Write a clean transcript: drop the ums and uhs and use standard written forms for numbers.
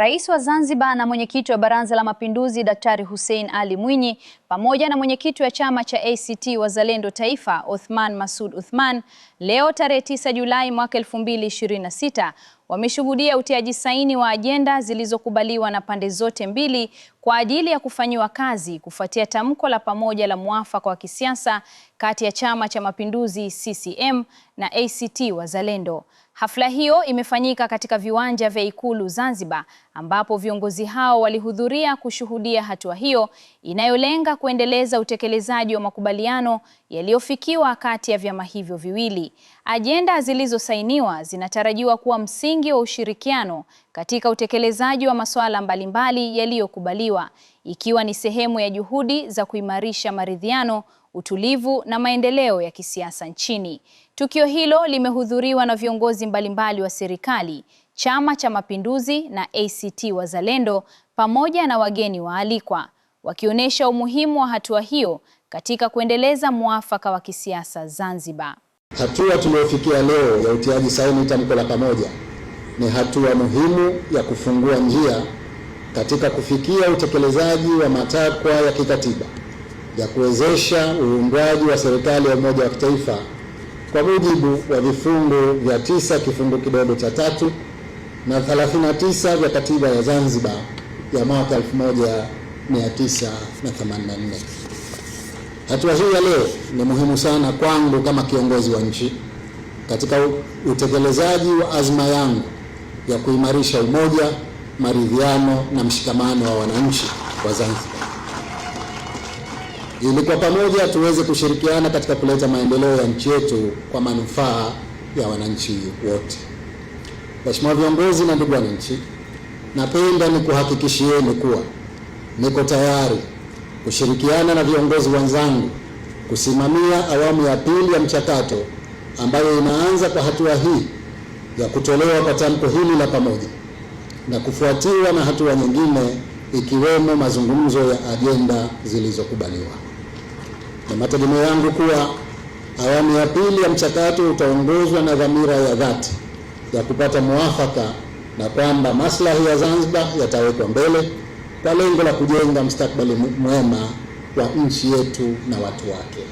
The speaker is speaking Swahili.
Rais wa Zanzibar na mwenyekiti wa Baraza la Mapinduzi Daktari Hussein Ali Mwinyi pamoja na mwenyekiti wa chama cha ACT Wazalendo Taifa Othman Masoud Othman leo tarehe 9 Julai mwaka 2026 wameshuhudia utiaji saini wa ajenda zilizokubaliwa na pande zote mbili kwa ajili ya kufanyiwa kazi kufuatia tamko la pamoja la muafaka wa kisiasa kati ya Chama cha Mapinduzi CCM na ACT Wazalendo. Hafla hiyo imefanyika katika viwanja vya Ikulu Zanzibar ambapo viongozi hao walihudhuria kushuhudia hatua hiyo inayolenga kuendeleza utekelezaji wa makubaliano yaliyofikiwa kati ya vyama hivyo viwili. Ajenda zilizosainiwa zinatarajiwa kuwa msingi wa ushirikiano katika utekelezaji wa masuala mbalimbali yaliyokubaliwa, ikiwa ni sehemu ya juhudi za kuimarisha maridhiano, utulivu na maendeleo ya kisiasa nchini. Tukio hilo limehudhuriwa na viongozi mbalimbali wa serikali, Chama cha Mapinduzi na ACT Wazalendo pamoja na wageni waalikwa, wakionyesha umuhimu wa hatua hiyo katika kuendeleza muafaka wa kisiasa Zanzibar. Hatua tuliyofikia leo ya utiaji saini tamko la pamoja ni hatua muhimu ya kufungua njia katika kufikia utekelezaji wa matakwa ya kikatiba ya kuwezesha uundwaji wa serikali ya umoja wa kitaifa kwa mujibu wa vifungu vya 9 kifungu kidogo cha 3 na 39 vya katiba ya Zanzibar ya mwaka 1984. Hatua hii ya leo ni muhimu sana kwangu kama kiongozi wa nchi katika utekelezaji wa azma yangu ya kuimarisha umoja, maridhiano na mshikamano wa wananchi wa Zanzibar, ili kwa pamoja tuweze kushirikiana katika kuleta maendeleo ya nchi yetu kwa manufaa ya wananchi wote. Mheshimiwa viongozi na ndugu wananchi, napenda nikuhakikishieni kuwa niko tayari kushirikiana na viongozi wenzangu kusimamia awamu ya pili ya mchakato ambayo inaanza kwa hatua hii ya kutolewa kwa tamko hili la pamoja na kufuatiwa na hatua nyingine ikiwemo mazungumzo ya ajenda zilizokubaliwa. Na mategemeo yangu kuwa awamu ya pili ya mchakato utaongozwa na dhamira ya dhati ya kupata muafaka na kwamba maslahi ya Zanzibar yatawekwa mbele kwa lengo la kujenga mustakabali mwema wa nchi yetu na watu wake.